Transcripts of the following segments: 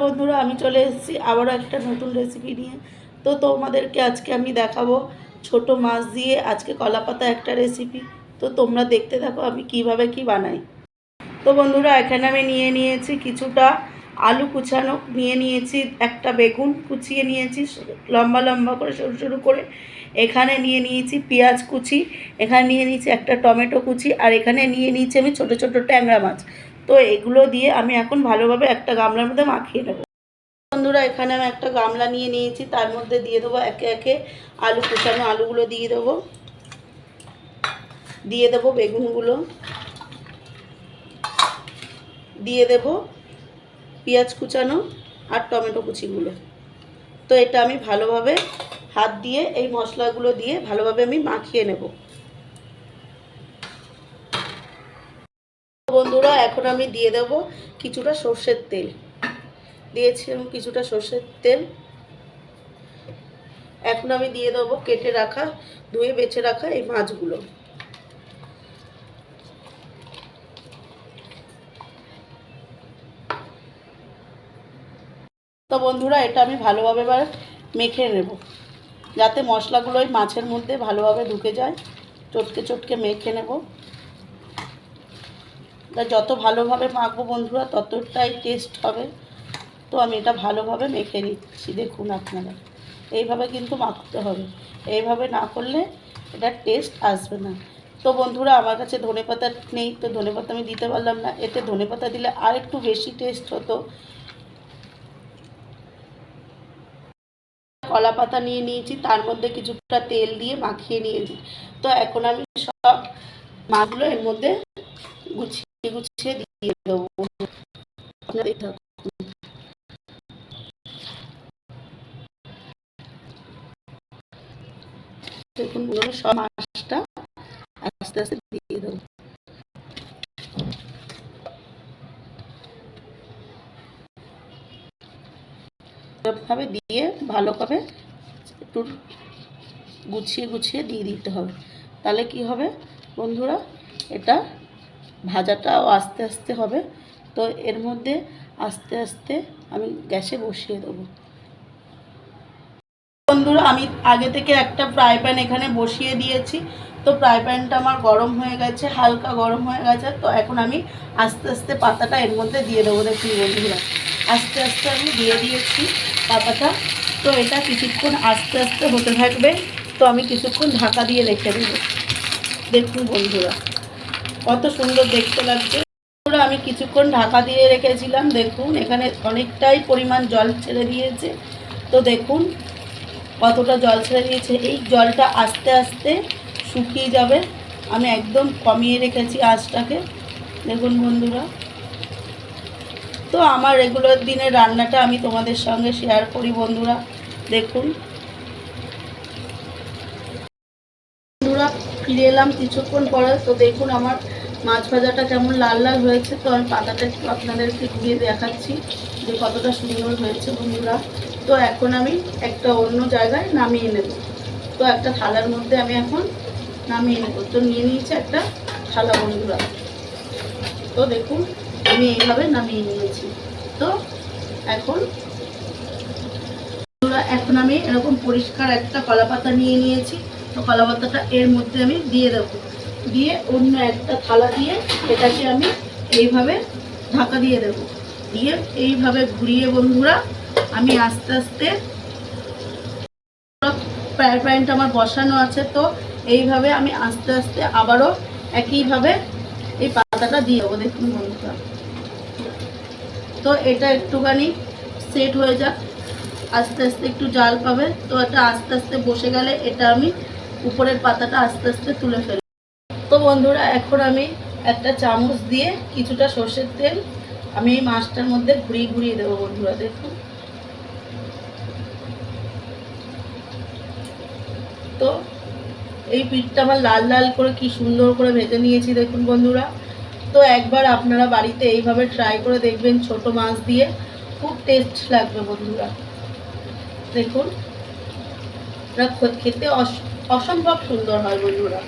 বন্ধুরা আমি চলে এসেছি আবারও একটা নতুন রেসিপি নিয়ে। তো তোমাদেরকে আজকে আমি দেখাবো ছোট মাছ দিয়ে আজকে কলাপাতা একটা রেসিপি। তো তোমরা দেখতে থাকো আমি কিভাবে কি বানাই। তো বন্ধুরা এখানে আমি নিয়েছি কিছুটা আলু কুচানো, নিয়েছি একটা বেগুন কুচিয়ে নিয়েছি লম্বা লম্বা করে সরু সরু করে, এখানে নিয়েছি পেঁয়াজ কুচি, এখানে নিয়েছি একটা টমেটো কুচি, আর এখানে নিয়েছি আমি ছোট ছোট ট্যাংরা মাছ। তো এগুলো দিয়ে আমি এখন ভালোভাবে একটা গামলার মধ্যে মাখিয়ে নেব। বন্ধুরা এখানে আমি একটা গামলা নিয়েছি, তার মধ্যে দিয়ে দেবো একে একে আলু কুচানো, আলুগুলো দিয়ে দেবো বেগুনগুলো, দিয়ে দেব পেঁয়াজ কুচানো আর টমেটো কুচিগুলো। তো এটা আমি ভালোভাবে হাত দিয়ে এই মশলাগুলো দিয়ে ভালোভাবে আমি মাখিয়ে নেব। বন্ধুরা এখন আমি দিয়ে দেব কিছুটা সর্ষের তেল, দিয়েছি আমি কিছুটা সর্ষের তেল। এখন আমি দিয়ে দেবো কেটে রাখা, ধুয়ে বেছে রাখা এই মাছগুলো। তো বন্ধুরা এটা আমি ভালোভাবে এবার মেখে নেব, যাতে মশলাগুলো ওই মাছের মধ্যে ভালোভাবে ঢুকে যায়। চটকে চটকে মেখে নেব। যত ভালোভাবে মাখবো বন্ধুরা ততটাই টেস্ট হবে। তো আমি এটা ভালোভাবে মেখে নিচ্ছি, দেখুন আপনারা এইভাবে কিন্তু মাখতে হবে, এইভাবে না করলে এটা টেস্ট আসবে না। তো বন্ধুরা আমার কাছে ধনেপাতা নেই, তো ধনেপাতা আমি দিতে পারলাম না, এতে ধনেপাতা দিলে আর একটু বেশি টেস্ট হতো। কলা পাতা নিয়েছি, তার মধ্যে কিছুটা তেল দিয়ে মাখিয়ে নিয়েছি। তো এখন আমি সব মাছগুলো এর মধ্যে গুছিয়ে গুছিয়ে দিয়ে দেবো। দেখুন সব মাছটা আস্তে আস্তে দিয়ে দেবো। এভাবে দিয়ে ভালোভাবে একটু গুছিয়ে গুছিয়ে দিয়ে দিতে হবে। তাহলে কি হবে বন্ধুরা, এটা ভাজাটাও আস্তে আস্তে হবে। তো এর মধ্যে আস্তে আস্তে আমি গ্যাসে বসিয়ে দেবো। বন্ধুরা আমি আগে থেকে একটা ফ্রাই প্যান এখানে বসিয়ে দিয়েছি। তো ফ্রাই প্যানটা আমার গরম হয়ে গেছে, হালকা গরম হয়ে গেছে। তো এখন আমি আস্তে আস্তে পাতাটা এর মধ্যে দিয়ে দেবো। দেখুন বন্ধুরা আস্তে আস্তে আমি দিয়ে দিয়েছি পাতাটা। তো এটা কিছুক্ষণ আস্তে আস্তে হতে থাকবে। তো আমি কিছুক্ষণ ঢাকা দিয়ে রেখে দেবো। দেখুন বন্ধুরা কত সুন্দর দেখতে লাগছে। আমি কিছুক্ষণ ঢাকা দিয়ে রেখেছিলাম, দেখুন এখানে অনেকটাই পরিমাণ জল ছেড়ে দিয়েছে। তো দেখুন কতটা জল ছেড়ে দিয়েছে, এই জলটা আস্তে আস্তে শুকিয়ে যাবে। আমি একদম কমিয়ে রেখেছি আঁচটাকে, দেখুন বন্ধুরা। তো আমার রেগুলার দিনের রান্নাটা আমি তোমাদের সঙ্গে শেয়ার করি বন্ধুরা। দেখুন বন্ধুরা ফিরে এলাম কিছুক্ষণ পরে। তো দেখুন আমার মাছ ভাজাটা কেমন লাল লাল হয়েছে। তো আমি পাতাটা একটু আপনাদেরকে ঘুরিয়ে দেখাচ্ছি যে কতটা সুন্দর হয়েছে বন্ধুরা। তো এখন আমি একটা অন্য জায়গায় নামিয়ে নেব। তো একটা থালার মধ্যে আমি এখন নামিয়ে নেব। তো নিয়ে নিয়েছি একটা থালা বন্ধুরা। তো দেখুন আমি এইভাবে নামিয়ে নিয়েছি। তো এখন আমি এরকম পরিষ্কার একটা কলা পাতা নিয়ে নিয়েছি। তো কলা পাতাটা এর মধ্যে আমি দিয়ে দেবো, দিয়ে অন্য একটা থালা দিয়ে এটাকে আমি এইভাবে ঢাকা দিয়ে দেব। দিয়ে এইভাবে ঘুরিয়ে বন্ধুরা আমি আস্তে আস্তে, ফ্রাই প্যানটা আমার বসানো আছে। তো এইভাবে আমি আস্তে আস্তে আবারও একইভাবে এই পাতাটা দিয়ে দেবো। দেখুন বন্ধুরা তো এটা একটুখানি সেট হয়ে যাক, আস্তে আস্তে একটু জাল পাবে। তো এটা আস্তে আস্তে বসে গেলে এটা আমি উপরের পাতাটা আস্তে আস্তে তুলে ফেলব। তো বন্ধুরা এখন আমি একটা চামচ দিয়ে কিছুটা সর্ষের তেল আমি এই মাছটার মধ্যে ঘুরিয়ে ঘুরিয়ে দেবো বন্ধুরা। দেখুন তো এই পিঠটা আমার লাল লাল করে কি সুন্দর করে ভেজে নিয়েছি দেখুন বন্ধুরা। তো একবার আপনারা বাড়িতে এইভাবে ট্রাই করে দেখবেন, ছোট মাছ দিয়ে খুব টেস্ট লাগবে বন্ধুরা। দেখুন এটা খেতে অসম্ভব সুন্দর হয় বন্ধুরা।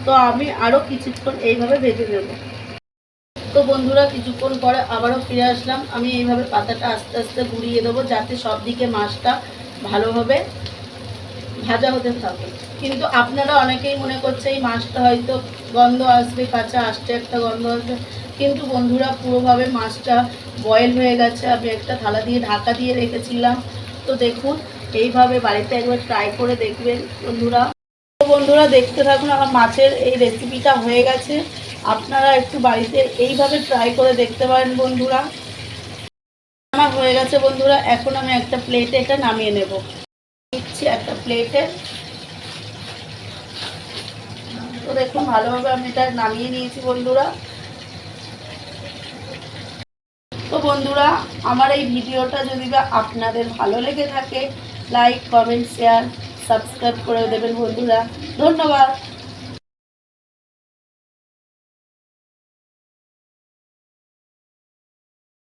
তো আমি আরও কিছুক্ষণ এইভাবে ভেজে নেব। তো বন্ধুরা কিছুক্ষণ পরে আবারও ফিরে আসলাম। আমি এইভাবে পাতাটা আস্তে আস্তে ঘুরিয়ে দেবো যাতে সব দিকে মাছটা ভালোভাবে ভাজা হতে থাকে। কিন্তু আপনারা অনেকেই মনে করছে এই মাছটা হয়তো গন্ধ আসবে, কাঁচা আসছে একটা গন্ধ আসবে, কিন্তু বন্ধুরা পুরোভাবে মাছটা বয়েল হয়ে গেছে। আমি একটা থালা দিয়ে ঢাকা দিয়ে রেখেছিলাম। তো দেখুন এইভাবে বাড়িতে একবার ট্রাই করে দেখবেন বন্ধুরা। তো বন্ধুরা দেখতে থাকুন, আমার মাছের এই রেসিপিটা হয়ে গেছে। আপনারা একটু বাড়িতে এইভাবে ট্রাই করে দেখতে পারেন বন্ধুরা। আমার হয়ে গেছে বন্ধুরা, এখন আমি একটা প্লেটে এটা নামিয়ে নেব। দিচ্ছি একটা প্লেটে। তো দেখুন ভালোভাবে আমি এটা নামিয়ে নিয়েছি বন্ধুরা। তো বন্ধুরা আমার এই ভিডিওটা যদি বা আপনাদের ভালো লেগে থাকে লাইক কমেন্ট শেয়ার সাবস্ক্রাইব করে দেবেন বন্ধুরা। ধন্যবাদ।